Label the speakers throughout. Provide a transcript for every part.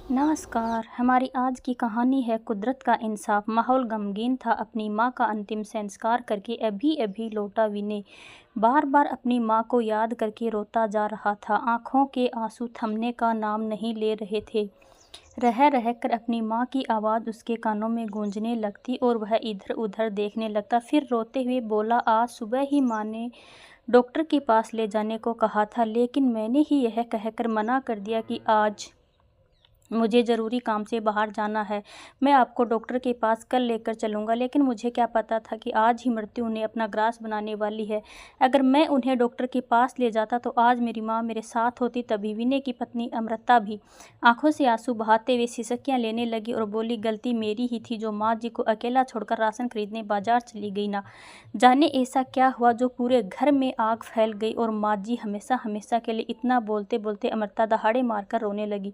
Speaker 1: नमस्कार। हमारी आज की कहानी है कुदरत का इंसाफ। माहौल गमगीन था। अपनी माँ का अंतिम संस्कार करके अभी अभी लौटा विनय बार बार अपनी माँ को याद करके रोता जा रहा था। आंखों के आंसू थमने का नाम नहीं ले रहे थे। रह रह कर अपनी माँ की आवाज़ उसके कानों में गूंजने लगती और वह इधर उधर देखने लगता। फिर रोते हुए बोला, आज सुबह ही माँ ने डॉक्टर के पास ले जाने को कहा था, लेकिन मैंने ही यह कहकर मना कर दिया कि आज मुझे ज़रूरी काम से बाहर जाना है। मैं आपको डॉक्टर के पास कल लेकर चलूँगा, लेकिन मुझे क्या पता था कि आज ही मृत्यु उन्हें अपना ग्रास बनाने वाली है। अगर मैं उन्हें डॉक्टर के पास ले जाता तो आज मेरी माँ मेरे साथ होती। तभी विनय की पत्नी अमृता भी आंखों से आंसू बहाते हुए सिसकियाँ लेने लगी और बोली, गलती मेरी ही थी जो माँ जी को अकेला छोड़कर राशन खरीदने बाजार चली गई ना। जाने ऐसा क्या हुआ जो पूरे घर में आग फैल गई और माँ जी हमेशा हमेशा के लिए। इतना बोलते बोलते अमृता दहाड़े मारकर रोने लगी।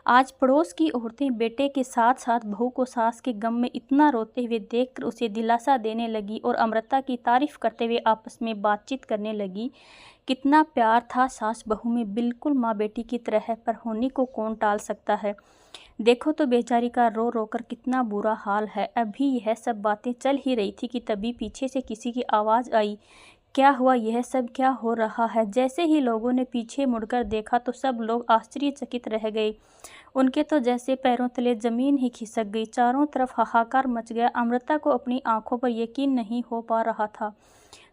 Speaker 1: आज पड़ोस की औरतें बेटे के साथ साथ बहू को सास के गम में इतना रोते हुए देखकर उसे दिलासा देने लगी और अमृता की तारीफ करते हुए आपस में बातचीत करने लगी। कितना प्यार था सास बहू में, बिल्कुल माँ बेटी की तरह, पर होनी को कौन टाल सकता है। देखो तो बेचारी का रो रो कर कितना बुरा हाल है। अभी यह सब बातें चल ही रही थी कि तभी पीछे से किसी की आवाज़ आई, क्या हुआ, यह सब क्या हो रहा है। जैसे ही लोगों ने पीछे मुड़कर देखा तो सब लोग आश्चर्यचकित रह गए। उनके तो जैसे पैरों तले जमीन ही खिसक गई। चारों तरफ हाहाकार मच गया। अमृता को अपनी आंखों पर यकीन नहीं हो पा रहा था।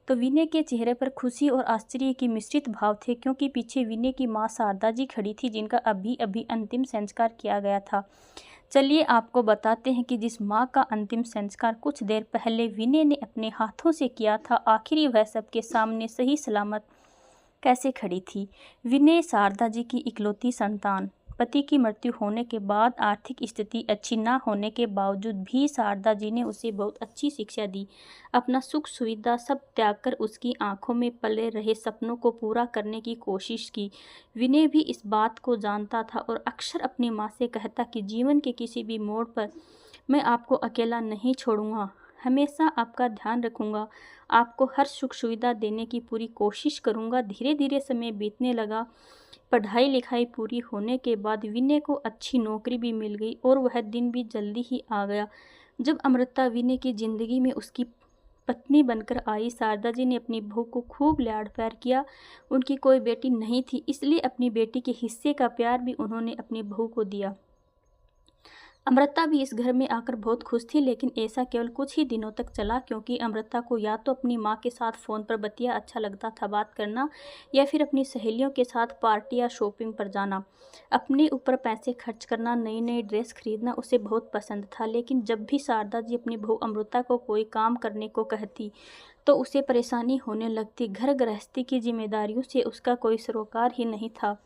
Speaker 1: तो विनय के चेहरे पर खुशी और आश्चर्य की मिश्रित भाव थे, क्योंकि पीछे विनय की माँ शारदा जी खड़ी थी, जिनका अभी अभी अंतिम संस्कार किया गया था। चलिए आपको बताते हैं कि जिस माँ का अंतिम संस्कार कुछ देर पहले विनय ने अपने हाथों से किया था, आखिर वह सबके सामने सही सलामत कैसे खड़ी थी। विनय शारदा जी की इकलौती संतान। पति की मृत्यु होने के बाद आर्थिक स्थिति अच्छी ना होने के बावजूद भी शारदा जी ने उसे बहुत अच्छी शिक्षा दी। अपना सुख सुविधा सब त्याग कर उसकी आंखों में पले रहे सपनों को पूरा करने की कोशिश की। विनय भी इस बात को जानता था और अक्सर अपनी माँ से कहता कि जीवन के किसी भी मोड़ पर मैं आपको अकेला नहीं छोड़ूंगा, हमेशा आपका ध्यान रखूंगा, आपको हर सुख सुविधा देने की पूरी कोशिश करूंगा। धीरे धीरे समय बीतने लगा। पढ़ाई लिखाई पूरी होने के बाद विनय को अच्छी नौकरी भी मिल गई और वह दिन भी जल्दी ही आ गया जब अमृता विनय की जिंदगी में उसकी पत्नी बनकर आई। शारदा जी ने अपनी बहू को खूब लाड प्यार किया। उनकी कोई बेटी नहीं थी, इसलिए अपनी बेटी के हिस्से का प्यार भी उन्होंने अपनी बहू को दिया। अमृता भी इस घर में आकर बहुत खुश थी, लेकिन ऐसा केवल कुछ ही दिनों तक चला, क्योंकि अमृता को या तो अपनी माँ के साथ फ़ोन पर बतिया अच्छा लगता था बात करना, या फिर अपनी सहेलियों के साथ पार्टी या शॉपिंग पर जाना। अपने ऊपर पैसे खर्च करना, नई नई ड्रेस खरीदना उसे बहुत पसंद था। लेकिन जब भी शारदा जी अपनी बहू अमृता को कोई काम करने को कहती तो उसे परेशानी होने लगती। घर गृहस्थी की जिम्मेदारियों से उसका कोई सरोकार ही नहीं था।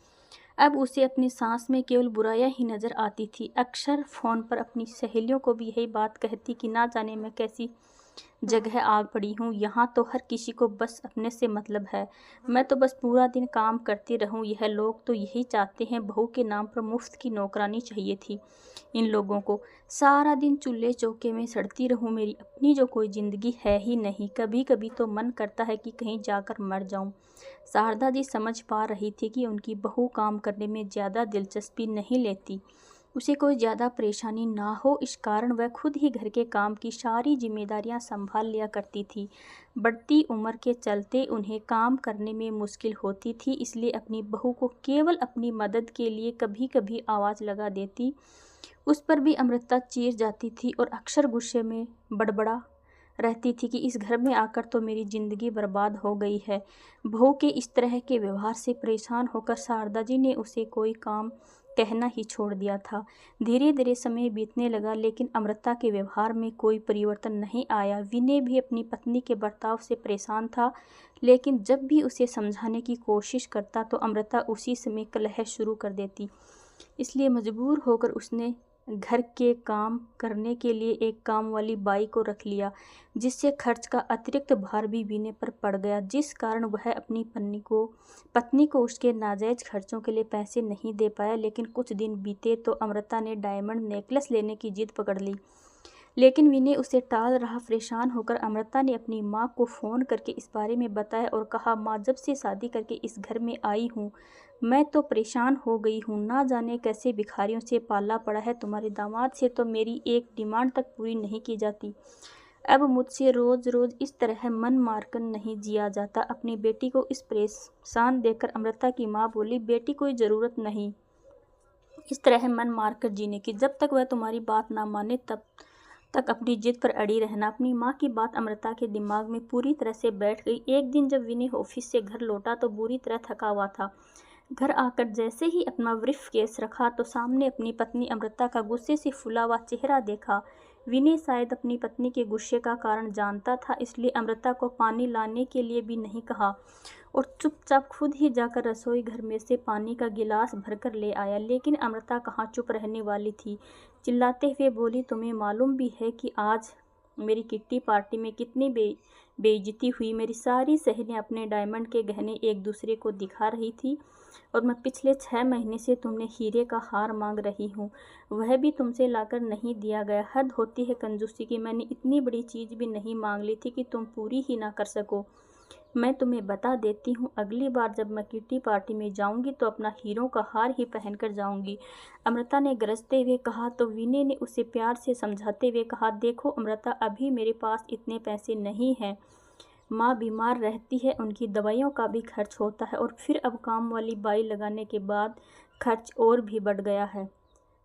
Speaker 1: अब उसे अपनी सांस में केवल बुराइयां ही नजर आती थी। अक्सर फ़ोन पर अपनी सहेलियों को भी यही बात कहती कि ना जाने मैं कैसी जगह आ पड़ी हूँ, यहाँ तो हर किसी को बस अपने से मतलब है, मैं तो बस पूरा दिन काम करती रहूँ। यह लोग तो यही चाहते हैं, बहू के नाम पर मुफ्त की नौकरानी चाहिए थी इन लोगों को। सारा दिन चूल्हे चौके में सड़ती रहूँ, मेरी अपनी जो कोई ज़िंदगी है ही नहीं। कभी कभी तो मन करता है कि कहीं जाकर मर जाऊँ। शारदा जी समझ पा रही थी कि उनकी बहू काम करने में ज़्यादा दिलचस्पी नहीं लेती, उसे कोई ज़्यादा परेशानी ना हो, इस कारण वह खुद ही घर के काम की सारी जिम्मेदारियां संभाल लिया करती थी। बढ़ती उम्र के चलते उन्हें काम करने में मुश्किल होती थी, इसलिए अपनी बहू को केवल अपनी मदद के लिए कभी कभी आवाज़ लगा देती। उस पर भी अमृता चीर जाती थी और अक्सर गुस्से में बड़बड़ा रहती थी कि इस घर में आकर तो मेरी ज़िंदगी बर्बाद हो गई है। बहू के इस तरह के व्यवहार से परेशान होकर शारदा जी ने उसे कोई काम कहना ही छोड़ दिया था। धीरे धीरे समय बीतने लगा, लेकिन अमृता के व्यवहार में कोई परिवर्तन नहीं आया। विनय भी अपनी पत्नी के बर्ताव से परेशान था, लेकिन जब भी उसे समझाने की कोशिश करता तो अमृता उसी समय कलह शुरू कर देती। इसलिए मजबूर होकर उसने घर के काम करने के लिए एक काम वाली बाई को रख लिया, जिससे खर्च का अतिरिक्त भार भी विनय पर पड़ गया, जिस कारण वह अपनी पत्नी को उसके नाजायज खर्चों के लिए पैसे नहीं दे पाया। लेकिन कुछ दिन बीते तो अमृता ने डायमंड नेकलेस लेने की जिद पकड़ ली, लेकिन विनय उसे टाल रहा। परेशान होकर अमृता ने अपनी माँ को फ़ोन करके इस बारे में बताया और कहा, माँ, जब से शादी करके इस घर में आई हूँ मैं तो परेशान हो गई हूँ, ना जाने कैसे भिखारियों से पाला पड़ा है। तुम्हारे दामाद से तो मेरी एक डिमांड तक पूरी नहीं की जाती। अब मुझसे रोज़ रोज़ इस तरह मन मारकर नहीं जिया जाता। अपनी बेटी को इस परेशान देखकर अमृता की माँ बोली, बेटी कोई ज़रूरत नहीं इस तरह मन मारकर जीने की। जब तक वह तुम्हारी बात ना माने तब तक अपनी जिद पर अड़ी रहना। अपनी माँ की बात अमृता के दिमाग में पूरी तरह से बैठ गई। एक दिन जब विनय ऑफिस से घर लौटा तो बुरी तरह थका हुआ था। घर आकर जैसे ही अपना ब्रीफ केस रखा तो सामने अपनी पत्नी अमृता का गुस्से से फुला हुआ चेहरा देखा। विनय शायद अपनी पत्नी के गुस्से का कारण जानता था, इसलिए अमृता को पानी लाने के लिए भी नहीं कहा और चुपचाप खुद ही जाकर रसोई घर में से पानी का गिलास भरकर ले आया। लेकिन अमृता कहाँ चुप रहने वाली थी। चिल्लाते हुए बोली, तुम्हें मालूम भी है कि आज मेरी किट्टी पार्टी में कितनी बेइज्जती हुई। मेरी सारी सहेलियां अपने डायमंड के गहने एक दूसरे को दिखा रही थी और मैं पिछले 6 महीने से तुमने हीरे का हार मांग रही हूँ, वह भी तुमसे लाकर नहीं दिया गया। हद होती है कंजूसी की। मैंने इतनी बड़ी चीज़ भी नहीं मांग ली थी कि तुम पूरी ही ना कर सको। मैं तुम्हें बता देती हूँ, अगली बार जब मैं किट्टी पार्टी में जाऊंगी तो अपना हीरों का हार ही पहनकर जाऊंगी। अमृता ने गरजते हुए कहा तो विनय ने उसे प्यार से समझाते हुए कहा, देखो अमृता, अभी मेरे पास इतने पैसे नहीं हैं। माँ बीमार रहती है, उनकी दवाइयों का भी खर्च होता है और फिर अब काम वाली बाई लगाने के बाद खर्च और भी बढ़ गया है।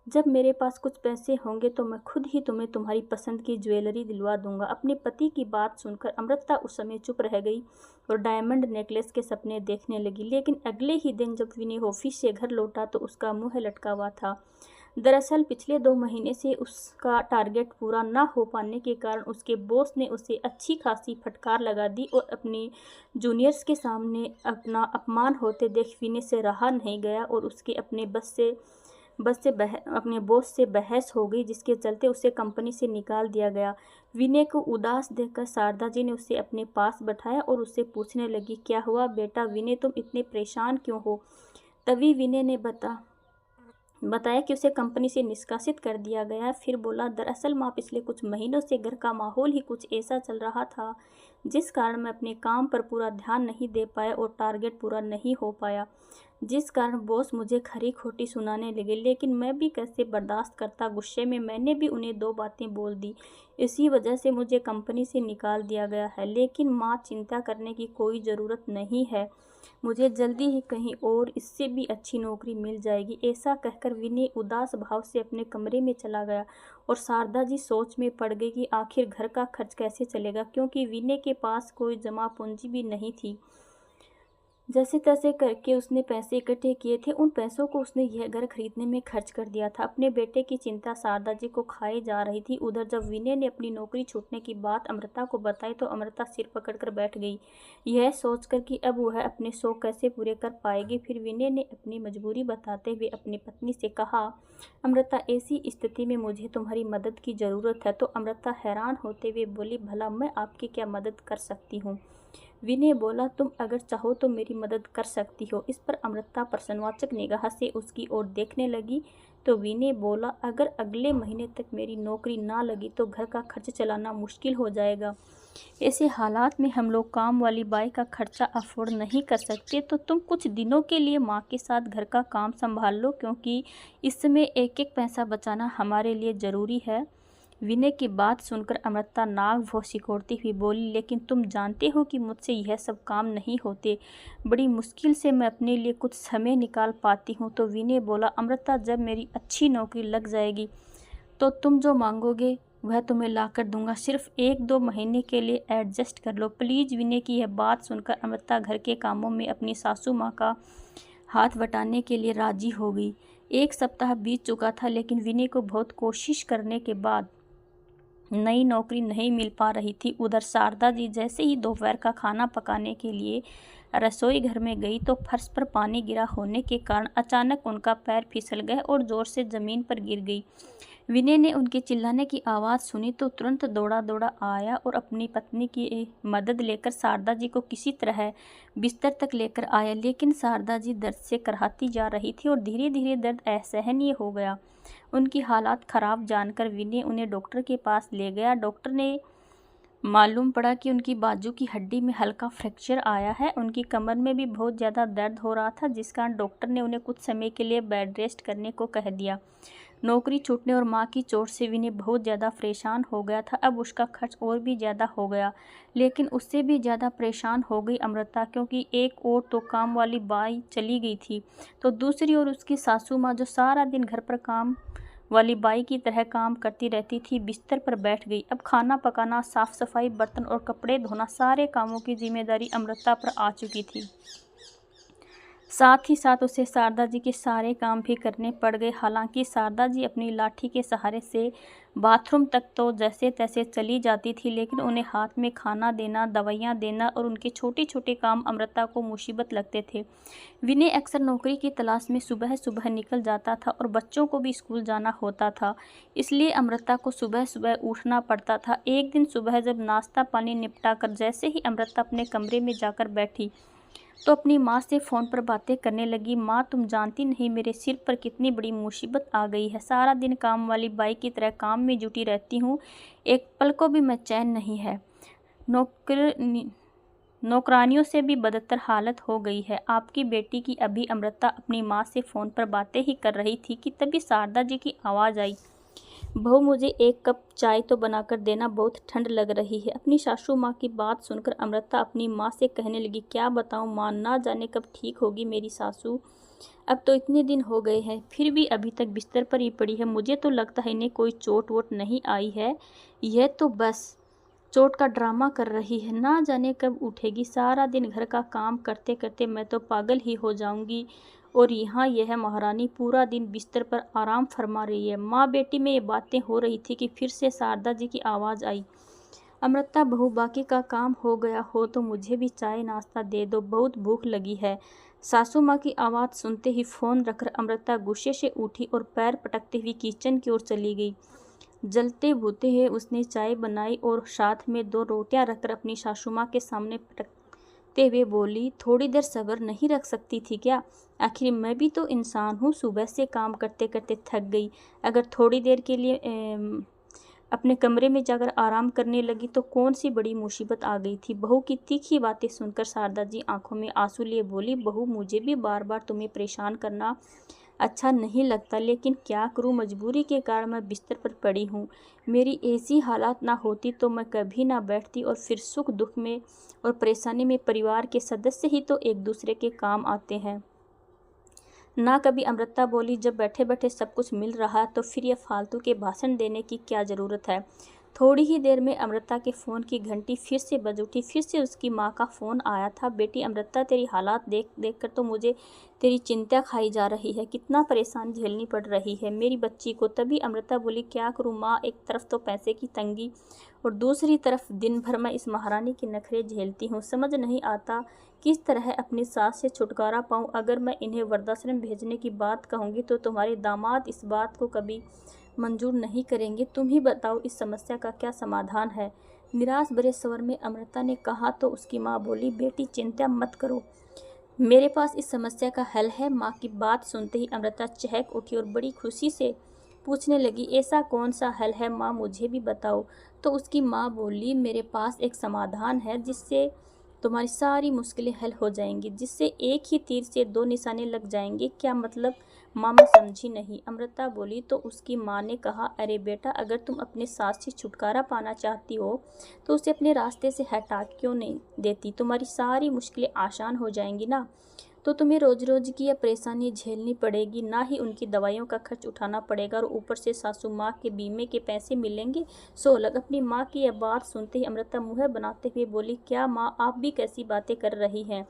Speaker 1: जब मेरे पास कुछ पैसे होंगे तो मैं खुद ही तुम्हें तुम्हारी पसंद की ज्वेलरी दिलवा दूंगा। अपने पति की बात सुनकर अमृता उस समय चुप रह गई और डायमंड नेकलेस के सपने देखने लगी। लेकिन अगले ही दिन जब विनय ऑफिस से घर लौटा तो उसका मुंह लटका हुआ था। दरअसल पिछले 2 महीने से उसका टारगेट पूरा ना हो पाने के कारण उसके बॉस ने उसे अच्छी खासी फटकार लगा दी और अपने जूनियर्स के सामने अपना अपमान होते देख विनय से रहा नहीं गया और उसके अपने अपने बॉस से बहस हो गई, जिसके चलते उसे कंपनी से निकाल दिया गया। विनय को उदास देखकर शारदा जी ने उसे अपने पास बैठाया और उससे पूछने लगी, क्या हुआ बेटा विनय, तुम इतने परेशान क्यों हो। तभी विनय ने बताया कि उसे कंपनी से निष्कासित कर दिया गया। फिर बोला, दरअसल माँ, पिछले कुछ महीनों से घर का माहौल ही कुछ ऐसा चल रहा था जिस कारण मैं अपने काम पर पूरा ध्यान नहीं दे पाया और टारगेट पूरा नहीं हो पाया, जिस कारण बॉस मुझे खरी खोटी सुनाने लगे। लेकिन मैं भी कैसे बर्दाश्त करता। गुस्से में मैंने भी उन्हें 2 बातें बोल दी। इसी वजह से मुझे कंपनी से निकाल दिया गया है। लेकिन माँ, चिंता करने की कोई ज़रूरत नहीं है, मुझे जल्दी ही कहीं और इससे भी अच्छी नौकरी मिल जाएगी। ऐसा कहकर विनय उदास भाव से अपने कमरे में चला गया और शारदा जी सोच में पड़ गई कि आखिर घर का खर्च कैसे चलेगा, क्योंकि विनय के पास कोई जमा पूंजी भी नहीं थी। जैसे तैसे करके उसने पैसे इकट्ठे किए थे, उन पैसों को उसने यह घर खरीदने में खर्च कर दिया था। अपने बेटे की चिंता शारदा जी को खाई जा रही थी। उधर जब विनय ने अपनी नौकरी छूटने की बात अमृता को बताई तो अमृता सिर पकड़कर बैठ गई, यह सोचकर कि अब वह अपने शौक कैसे पूरे कर पाएगी। फिर विनय ने अपनी मजबूरी बताते हुए अपनी पत्नी से कहा, अमृता, ऐसी स्थिति में मुझे तुम्हारी मदद की ज़रूरत है। तो अमृता हैरान होते हुए बोली, भला मैं आपकी क्या मदद कर सकती हूँ। विनय बोला, तुम अगर चाहो तो मेरी मदद कर सकती हो। इस पर अमृता प्रश्नवाचक निगाह से उसकी ओर देखने लगी तो विनय बोला, अगर अगले महीने तक मेरी नौकरी ना लगी तो घर का खर्च चलाना मुश्किल हो जाएगा। ऐसे हालात में हम लोग काम वाली बाई का खर्चा अफोर्ड नहीं कर सकते, तो तुम कुछ दिनों के लिए माँ के साथ घर का काम संभाल लो, क्योंकि इस समय एक एक पैसा बचाना हमारे लिए ज़रूरी है। विनय की बात सुनकर अमृता नाक भौं सिकोड़ती हुई बोली, लेकिन तुम जानते हो कि मुझसे यह सब काम नहीं होते। बड़ी मुश्किल से मैं अपने लिए कुछ समय निकाल पाती हूँ। तो विनय बोला, अमृता, जब मेरी अच्छी नौकरी लग जाएगी तो तुम जो मांगोगे वह तुम्हें ला कर दूंगा। सिर्फ 1-2 महीने के लिए एडजस्ट कर लो प्लीज़। विनय की यह बात सुनकर अमृता घर के कामों में अपनी सासू माँ का हाथ बटाने के लिए राजी हो गई। 1 सप्ताह बीत चुका था, लेकिन विनय को बहुत कोशिश करने के बाद नई नौकरी नहीं मिल पा रही थी। उधर शारदा जी जैसे ही दोपहर का खाना पकाने के लिए रसोई घर में गई तो फर्श पर पानी गिरा होने के कारण अचानक उनका पैर फिसल गया और जोर से ज़मीन पर गिर गई। विनय ने उनके चिल्लाने की आवाज़ सुनी तो तुरंत दौड़ा दौड़ा आया और अपनी पत्नी की मदद लेकर शारदा जी को किसी तरह बिस्तर तक लेकर आया। लेकिन शारदा जी दर्द से कराहती जा रही थी और धीरे धीरे दर्द असहनीय हो गया। उनकी हालत खराब जानकर विनय उन्हें डॉक्टर के पास ले गया। डॉक्टर ने मालूम पड़ा कि उनकी बाजू की हड्डी में हल्का फ्रैक्चर आया है। उनकी कमर में भी बहुत ज़्यादा दर्द हो रहा था, जिस कारण डॉक्टर ने उन्हें कुछ समय के लिए बेड रेस्ट करने को कह दिया। नौकरी छूटने और माँ की चोट से विनय बहुत ज़्यादा परेशान हो गया था। अब उसका खर्च और भी ज़्यादा हो गया, लेकिन उससे भी ज़्यादा परेशान हो गई अमृता, क्योंकि एक और तो काम वाली बाई चली गई थी, तो दूसरी ओर उसकी सासू माँ, जो सारा दिन घर पर काम वाली बाई की तरह काम करती रहती थी, बिस्तर पर बैठ गई। अब खाना पकाना, साफ सफाई, बर्तन और कपड़े धोना, सारे कामों की जिम्मेदारी अमृता पर आ चुकी थी। साथ ही साथ उसे शारदा जी के सारे काम भी करने पड़ गए। हालांकि शारदा जी अपनी लाठी के सहारे से बाथरूम तक तो जैसे तैसे चली जाती थी, लेकिन उन्हें हाथ में खाना देना, दवाइयाँ देना और उनके छोटे छोटे काम अमृता को मुसीबत लगते थे। विनय अक्सर नौकरी की तलाश में सुबह सुबह निकल जाता था और बच्चों को भी स्कूल जाना होता था, इसलिए अमृता को सुबह सुबह उठना पड़ता था। एक दिन सुबह जब नाश्ता पानी निपटा कर जैसे ही अमृता अपने कमरे में जाकर बैठी, तो अपनी माँ से फ़ोन पर बातें करने लगी। माँ, तुम जानती नहीं मेरे सिर पर कितनी बड़ी मुसीबत आ गई है। सारा दिन काम वाली बाई की तरह काम में जुटी रहती हूँ, एक पल को भी मैं चैन नहीं है। नौकरानियों से भी बदतर हालत हो गई है आपकी बेटी की। अभी अमृता अपनी माँ से फ़ोन पर बातें ही कर रही थी कि तभी शारदा जी की आवाज़ आई, बहू मुझे एक कप चाय तो बनाकर देना, बहुत ठंड लग रही है। अपनी सासू माँ की बात सुनकर अमृता अपनी माँ से कहने लगी, क्या बताऊँ माँ, ना जाने कब ठीक होगी मेरी सासू। अब तो इतने दिन हो गए हैं, फिर भी अभी तक बिस्तर पर ही पड़ी है। मुझे तो लगता है इन्हें कोई चोट वोट नहीं आई है, यह तो बस चोट का ड्रामा कर रही है। ना जाने कब उठेगी। सारा दिन घर का काम करते करते मैं तो पागल ही हो जाऊंगी, और यहाँ यह महारानी पूरा दिन बिस्तर पर आराम फरमा रही है। माँ बेटी में ये बातें हो रही थी कि फिर से शारदा जी की आवाज़ आई, अमृता बहू, बाकी का काम हो गया हो तो मुझे भी चाय नाश्ता दे दो, बहुत भूख लगी है। सासू माँ की आवाज़ सुनते ही फ़ोन रखकर अमृता गुस्से से उठी और पैर पटकते हुए किचन की ओर चली गई। जलते भूते हुए उसने चाय बनाई और साथ में 2 रोटियां रखकर अपनी सासू माँ के सामने पटकते हुए बोली, थोड़ी देर सब्र नहीं रख सकती थी क्या? आखिर मैं भी तो इंसान हूँ, सुबह से काम करते करते थक गई। अगर थोड़ी देर के लिए अपने कमरे में जाकर आराम करने लगी तो कौन सी बड़ी मुसीबत आ गई थी। बहू की तीखी बातें सुनकर शारदा जी आंखों में आंसू लिए बोली, बहू मुझे भी बार बार तुम्हें परेशान करना अच्छा नहीं लगता, लेकिन क्या करूं, मजबूरी के कारण मैं बिस्तर पर पड़ी हूँ। मेरी ऐसी हालात ना होती तो मैं कभी ना बैठती, और फिर सुख दुख में और परेशानी में परिवार के सदस्य ही तो एक दूसरे के काम आते हैं ना। कभी अमृता बोली, जब बैठे बैठे सब कुछ मिल रहा है तो फिर ये फालतू के भाषण देने की क्या ज़रूरत है। थोड़ी ही देर में अमृता के फ़ोन की घंटी फिर से बज उठी। फिर से उसकी माँ का फ़ोन आया था, बेटी अमृता, तेरी हालात देख देख कर तो मुझे तेरी चिंता खाई जा रही है, कितना परेशान झेलनी पड़ रही है मेरी बच्ची को। तभी अमृता बोली, क्या करूँ माँ, एक तरफ तो पैसे की तंगी और दूसरी तरफ दिन भर मैं इस महारानी के नखरे झेलती हूँ। समझ नहीं आता किस तरह अपनी सास से छुटकारा पाऊँ। अगर मैं इन्हें वृद्धाश्रम भेजने की बात कहूँगी तो तुम्हारे दामाद इस बात को कभी मंजूर नहीं करेंगे। तुम ही बताओ इस समस्या का क्या समाधान है। निराश भरे स्वर में अमृता ने कहा तो उसकी माँ बोली, बेटी चिंता मत करो, मेरे पास इस समस्या का हल है। माँ की बात सुनते ही अमृता चहक उठी और बड़ी खुशी से पूछने लगी, ऐसा कौन सा हल है माँ, मुझे भी बताओ। तो उसकी माँ बोली, मेरे पास एक समाधान है जिससे तुम्हारी सारी मुश्किलें हल हो जाएंगी, जिससे एक ही तीर से 2 निशाने लग जाएंगे। क्या मतलब माँ, मैं समझी नहीं। अमृता बोली तो उसकी माँ ने कहा, अरे बेटा, अगर तुम अपने सास से छुटकारा पाना चाहती हो तो उसे अपने रास्ते से हटा क्यों नहीं देती, तुम्हारी सारी मुश्किलें आसान हो जाएंगी ना। तो तुम्हें रोज रोज की यह परेशानी झेलनी पड़ेगी, ना ही उनकी दवाइयों का खर्च उठाना पड़ेगा, और ऊपर से सासू माँ के बीमे के पैसे मिलेंगे 100 अलग। अपनी माँ की यह बात सुनते ही अमृता मुँह बनाते हुए बोली, क्या माँ, आप भी कैसी बातें कर रही हैं,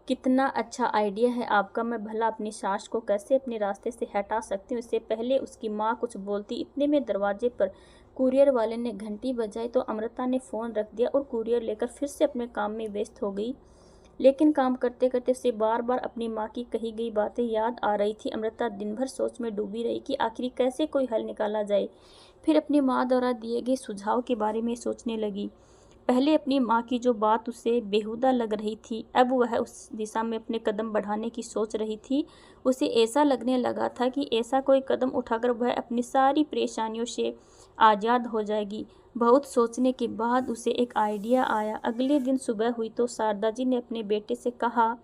Speaker 1: कितना अच्छा आइडिया है आपका। मैं भला अपनी सास को कैसे अपने रास्ते से हटा सकती हूँ। इससे पहले उसकी माँ कुछ बोलती, इतने में दरवाजे पर कुरियर वाले ने घंटी बजाई तो अमृता ने फ़ोन रख दिया और कुरियर लेकर फिर से अपने काम में व्यस्त हो गई। लेकिन काम करते करते उसे बार बार अपनी माँ की कही गई बातें याद आ रही थी। अमृता दिन भर सोच में डूबी रही कि आखिर कैसे कोई हल निकाला जाए। फिर अपनी माँ द्वारा दिए गए सुझाव के बारे में सोचने लगी। पहले अपनी माँ की जो बात उसे बेहुदा लग रही थी, अब वह उस दिशा में अपने कदम बढ़ाने की सोच रही थी। उसे ऐसा लगने लगा था कि ऐसा कोई कदम उठाकर वह अपनी सारी परेशानियों से आज़ाद हो जाएगी। बहुत सोचने के बाद उसे एक आइडिया आया। अगले दिन सुबह हुई तो शारदा जी ने अपने बेटे से कहा,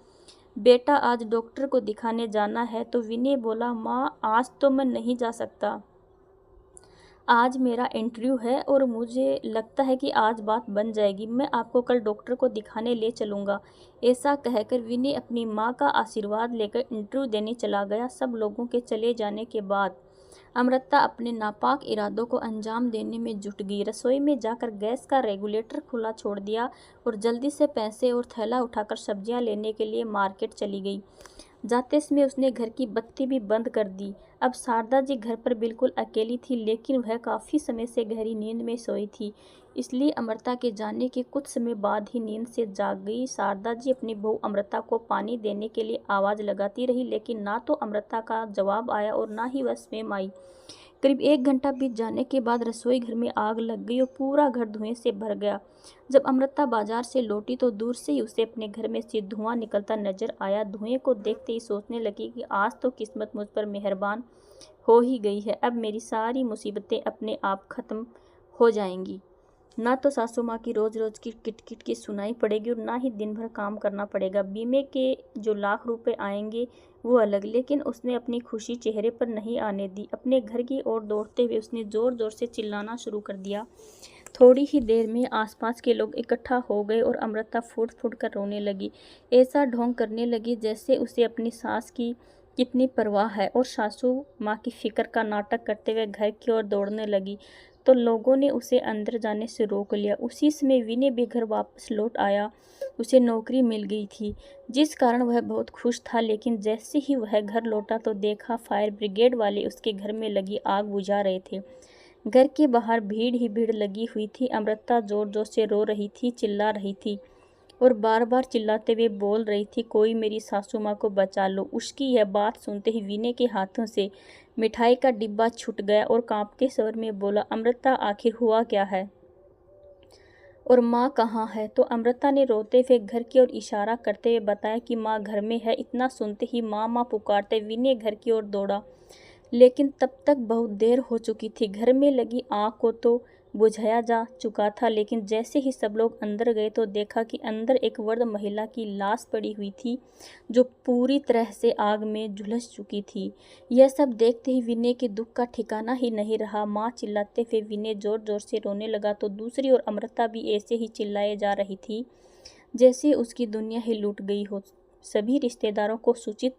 Speaker 1: बेटा आज डॉक्टर को दिखाने जाना है। तो विनय बोला, माँ आज तो मैं नहीं जा सकता, आज मेरा इंटरव्यू है और मुझे लगता है कि आज बात बन जाएगी, मैं आपको कल डॉक्टर को दिखाने ले चलूँगा। ऐसा कहकर विनय अपनी माँ का आशीर्वाद लेकर इंटरव्यू देने चला गया। सब लोगों के चले जाने के बाद अमृता अपने नापाक इरादों को अंजाम देने में जुट गई। रसोई में जाकर गैस का रेगुलेटर खुला छोड़ दिया और जल्दी से पैसे और थैला उठाकर सब्जियां लेने के लिए मार्केट चली गई। जाते समय उसने घर की बत्ती भी बंद कर दी। अब शारदा जी घर पर बिल्कुल अकेली थी, लेकिन वह काफ़ी समय से गहरी नींद में सोई थी, इसलिए अमृता के जाने के कुछ समय बाद ही नींद से जाग गई। शारदा जी अपनी बहू अमृता को पानी देने के लिए आवाज़ लगाती रही, लेकिन ना तो अमृता का जवाब आया और ना ही वह स्वयं आई। करीब 1 घंटा बीत जाने के बाद रसोई घर में आग लग गई और पूरा घर धुएं से भर गया। जब अमृता बाजार से लौटी तो दूर से ही उसे अपने घर में से धुआं निकलता नजर आया। धुएं को देखते ही सोचने लगी कि आज तो किस्मत मुझ पर मेहरबान हो ही गई है, अब मेरी सारी मुसीबतें अपने आप खत्म हो जाएंगी। ना तो सासू माँ की रोज रोज की किटकिट की सुनाई पड़ेगी और ना ही दिन भर काम करना पड़ेगा। बीमे के जो लाख रुपए आएंगे वो अलग, लेकिन उसने अपनी खुशी चेहरे पर नहीं आने दी। अपने घर की ओर दौड़ते हुए उसने जोर जोर से चिल्लाना शुरू कर दिया। थोड़ी ही देर में आसपास के लोग इकट्ठा हो गए और अमृता फूट फूट कर रोने लगी। ऐसा ढोंग करने लगी जैसे उसे अपनी सास की कितनी परवाह है, और सासू माँ की फिक्र का नाटक करते हुए घर की ओर दौड़ने लगी तो लोगों ने उसे अंदर जाने से रोक लिया। उसी समय विनय भी घर वापस लौट आया। उसे नौकरी मिल गई थी, जिस कारण वह बहुत खुश था, लेकिन जैसे ही वह घर लौटा तो देखा फायर ब्रिगेड वाले उसके घर में लगी आग बुझा रहे थे। घर के बाहर भीड़ ही भीड़ लगी हुई थी। अमृता जोर जोर से रो रही थी, चिल्ला रही थी और बार बार चिल्लाते हुए बोल रही थी, कोई मेरी सासू माँ को बचा लो। उसकी यह बात सुनते ही विनय के हाथों से मिठाई का डिब्बा छूट गया और कांपते स्वर में बोला, अमृता आखिर हुआ क्या है और माँ कहाँ है? तो अमृता ने रोते हुए घर की ओर इशारा करते हुए बताया कि माँ घर में है। इतना सुनते ही माँ माँ पुकारते विनय घर की ओर दौड़ा, लेकिन तब तक बहुत देर हो चुकी थी। घर में लगी आग को तो बुझाया जा चुका था, लेकिन जैसे ही सब लोग अंदर गए तो देखा कि अंदर एक वृद्ध महिला की लाश पड़ी हुई थी, जो पूरी तरह से आग में झुलस चुकी थी। यह सब देखते ही विनय के दुख का ठिकाना ही नहीं रहा। माँ चिल्लाते हुए विनय जोर जोर से रोने लगा तो दूसरी ओर अमृता भी ऐसे ही चिल्लाए जा रही थी जैसे उसकी दुनिया ही लूट गई हो। सभी रिश्तेदारों को सूचित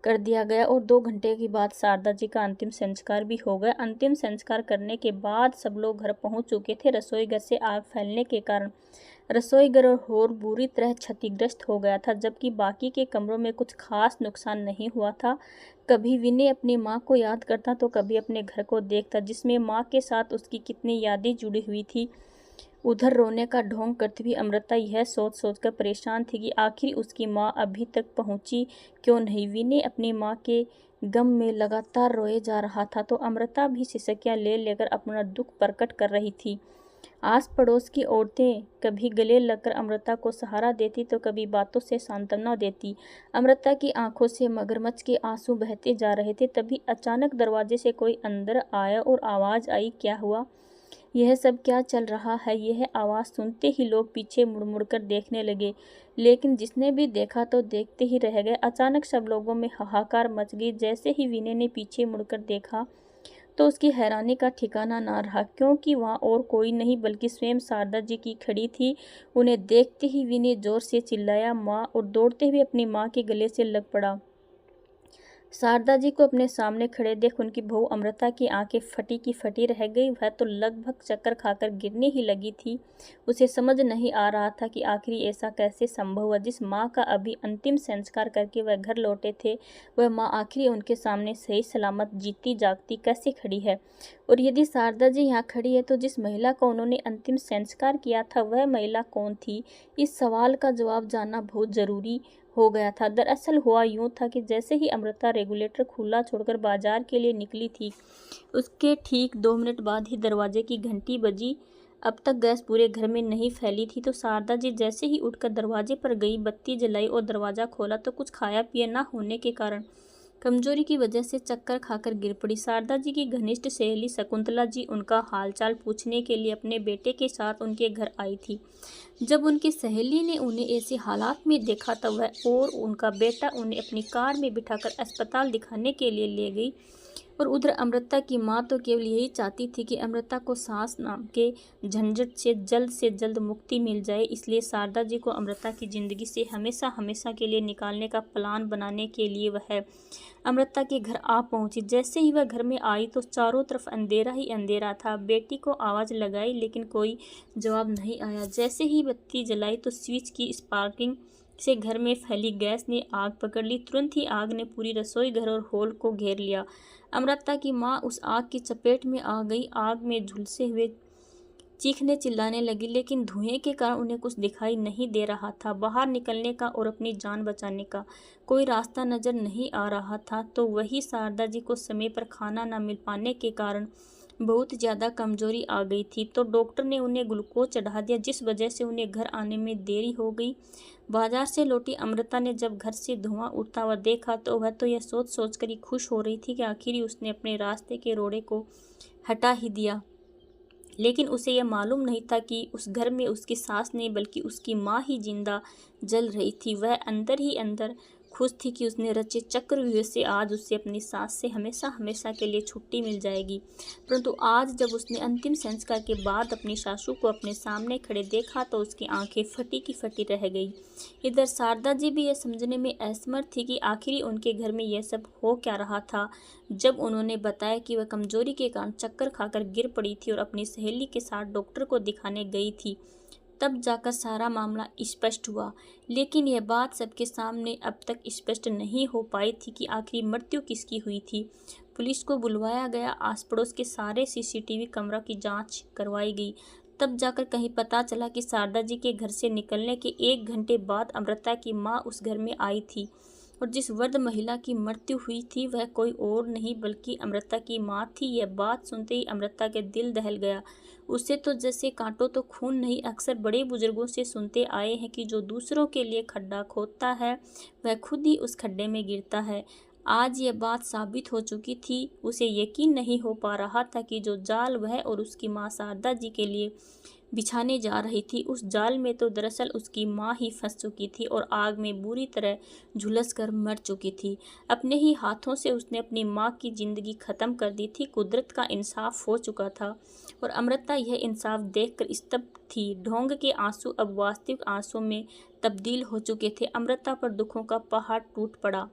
Speaker 1: कर दिया गया और 2 घंटे के बाद शारदा जी का अंतिम संस्कार भी हो गया। अंतिम संस्कार करने के बाद सब लोग घर पहुंच चुके थे। रसोई घर से आग फैलने के कारण रसोई घर और हॉल बुरी तरह क्षतिग्रस्त हो गया था, जबकि बाकी के कमरों में कुछ खास नुकसान नहीं हुआ था। कभी विनय अपनी माँ को याद करता तो कभी अपने घर को देखता, जिसमें माँ के साथ उसकी कितनी यादें जुड़ी हुई थी। उधर रोने का ढोंग करती हुई अमृता यह सोच सोचकर परेशान थी कि आखिर उसकी माँ अभी तक पहुंची क्यों नहीं। विनय अपनी माँ के गम में लगातार रोए जा रहा था तो अमृता भी सिसकियां ले लेकर अपना दुख प्रकट कर रही थी। आस पड़ोस की औरतें कभी गले लगकर अमृता को सहारा देती तो कभी बातों से सांत्वना देती। अमृता की आंखों से मगरमच्छ के आंसू बहते जा रहे थे। तभी अचानक दरवाजे से कोई अंदर आया और आवाज़ आई, क्या हुआ? यह सब क्या चल रहा है? यह आवाज़ सुनते ही लोग पीछे मुड़ मुड़ कर देखने लगे, लेकिन जिसने भी देखा तो देखते ही रह गए। अचानक सब लोगों में हाहाकार मच गई। जैसे ही विनय ने पीछे मुड़कर देखा तो उसकी हैरानी का ठिकाना ना रहा, क्योंकि वहाँ और कोई नहीं बल्कि स्वयं शारदा जी की खड़ी थी। उन्हें देखते ही विनय जोर से चिल्लाया, माँ, और दौड़ते हुए अपनी माँ के गले से लग पड़ा। शारदा जी को अपने सामने खड़े देख उनकी बहू अमृता की आंखें फटी की फटी रह गई। वह तो लगभग चक्कर खाकर गिरने ही लगी थी। उसे समझ नहीं आ रहा था कि आखिर ऐसा कैसे संभव हुआ। जिस माँ का अभी अंतिम संस्कार करके वह घर लौटे थे, वह माँ आखिर उनके सामने सही सलामत जीती जागती कैसे खड़ी है? और यदि शारदा जी यहाँ खड़ी है तो जिस महिला का उन्होंने अंतिम संस्कार किया था वह महिला कौन थी? इस सवाल का जवाब जानना बहुत जरूरी हो गया था। दरअसल हुआ यूं था कि जैसे ही अमृता रेगुलेटर खुला छोड़कर बाजार के लिए निकली थी, उसके ठीक 2 मिनट बाद ही दरवाजे की घंटी बजी। अब तक गैस पूरे घर में नहीं फैली थी तो शारदा जी जैसे ही उठकर दरवाजे पर गई, बत्ती जलाई और दरवाज़ा खोला तो कुछ खाया पिया ना होने के कारण कमजोरी की वजह से चक्कर खाकर गिर पड़ी। शारदा जी की घनिष्ठ सहेली शकुंतला जी उनका हालचाल पूछने के लिए अपने बेटे के साथ उनके घर आई थी। जब उनकी सहेली ने उन्हें ऐसे हालात में देखा तब वह और उनका बेटा उन्हें अपनी कार में बिठाकर अस्पताल दिखाने के लिए ले गई। और उधर अमृता की माँ तो केवल यही चाहती थी कि अमृता को सांस नाम के झंझट से जल्द मुक्ति मिल जाए। इसलिए शारदा जी को अमृता की ज़िंदगी से हमेशा हमेशा के लिए निकालने का प्लान बनाने के लिए वह अमृता के घर आ पहुंची। जैसे ही वह घर में आई तो चारों तरफ अंधेरा ही अंधेरा था। बेटी को आवाज़ लगाई लेकिन कोई जवाब नहीं आया। जैसे ही बत्ती जलाई तो स्विच की स्पार्किंग से घर में फैली गैस ने आग पकड़ ली। तुरंत ही आग ने पूरी रसोई घर और हॉल को घेर लिया। अमृता की माँ उस आग की चपेट में आ गई। आग में झुलसे हुए चीखने चिल्लाने लगी, लेकिन धुएं के कारण उन्हें कुछ दिखाई नहीं दे रहा था। बाहर निकलने का और अपनी जान बचाने का कोई रास्ता नजर नहीं आ रहा था। तो वही शारदा जी को समय पर खाना न मिल पाने के कारण बहुत ज़्यादा कमजोरी आ गई थी। तो डॉक्टर ने उन्हें ग्लूकोज चढ़ा दिया, जिस वजह से उन्हें घर आने में देरी हो गई। बाजार से लौटी अमृता ने जब घर से धुआं उड़ता हुआ देखा तो वह तो यह सोच सोचकर ही खुश हो रही थी कि आखिर ही उसने अपने रास्ते के रोड़े को हटा ही दिया। लेकिन उसे यह मालूम नहीं था कि उस घर में उसकी सास नहीं बल्कि उसकी माँ ही जिंदा जल रही थी। वह अंदर ही अंदर खुश थी कि उसने रचे चक्रव्यूह से आज उसे अपनी सास से हमेशा हमेशा के लिए छुट्टी मिल जाएगी। परंतु आज जब उसने अंतिम संस्कार के बाद अपनी सासू को अपने सामने खड़े देखा तो उसकी आंखें फटी की फटी रह गई। इधर शारदा जी भी यह समझने में असमर्थ थी कि आखिर उनके घर में यह सब हो क्या रहा था। जब उन्होंने बताया कि वह कमजोरी के कारण चक्कर खाकर गिर पड़ी थी और अपनी सहेली के साथ डॉक्टर को दिखाने गई थी, तब जाकर सारा मामला स्पष्ट हुआ। लेकिन यह बात सबके सामने अब तक स्पष्ट नहीं हो पाई थी कि आखिर मृत्यु किसकी हुई थी। पुलिस को बुलवाया गया, आस पड़ोस के सारे सीसीटीवी कैमरा की जांच करवाई गई। तब जाकर कहीं पता चला कि शारदा जी के घर से निकलने के 1 घंटे बाद अमृता की माँ उस घर में आई थी और जिस वृद्ध महिला की मृत्यु हुई थी वह कोई और नहीं बल्कि अमृता की माँ थी। यह बात सुनते ही अमृता के दिल दहल गया। उसे तो जैसे काटो तो खून नहीं। अक्सर बड़े बुजुर्गों से सुनते आए हैं कि जो दूसरों के लिए खड्डा खोदता है वह खुद ही उस खड्डे में गिरता है। आज यह बात साबित हो चुकी थी। उसे यकीन नहीं हो पा रहा था कि जो जाल वह और उसकी माँ शारदा जी के लिए बिछाने जा रही थी, उस जाल में तो दरअसल उसकी माँ ही फंस चुकी थी और आग में बुरी तरह झुलस कर मर चुकी थी। अपने ही हाथों से उसने अपनी माँ की जिंदगी खत्म कर दी थी। कुदरत का इंसाफ हो चुका था और अमृता यह इंसाफ देखकर स्तब्ध थी। ढोंग के आंसू अब वास्तविक आंसू में तब्दील हो चुके थे। अमृता पर दुखों का पहाड़ टूट पड़ा।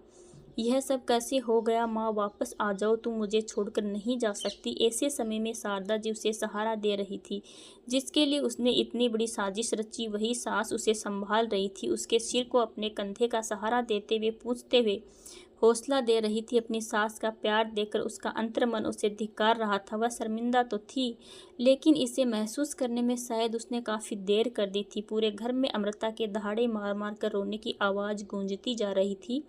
Speaker 1: यह सब कैसे हो गया? माँ वापस आ जाओ, तुम मुझे छोड़कर नहीं जा सकती। ऐसे समय में शारदा जी उसे सहारा दे रही थी, जिसके लिए उसने इतनी बड़ी साजिश रची। वही सास उसे संभाल रही थी, उसके सिर को अपने कंधे का सहारा देते हुए, पूछते हुए हौसला दे रही थी। अपनी सास का प्यार देकर उसका अंतर्मन उसे धिक्कार रहा था। वह शर्मिंदा तो थी, लेकिन इसे महसूस करने में शायद उसने काफ़ी देर कर दी थी। पूरे घर में अमृता के दहाड़े मार मार कर रोने की आवाज़ गूंजती जा रही थी,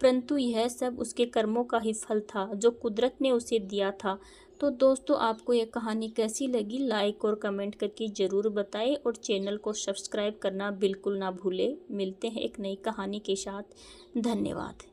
Speaker 1: परंतु यह सब उसके कर्मों का ही फल था जो कुदरत ने उसे दिया था। तो दोस्तों, आपको यह कहानी कैसी लगी? लाइक और कमेंट करके ज़रूर बताएं और चैनल को सब्सक्राइब करना बिल्कुल ना भूलें। मिलते हैं एक नई कहानी के साथ। धन्यवाद।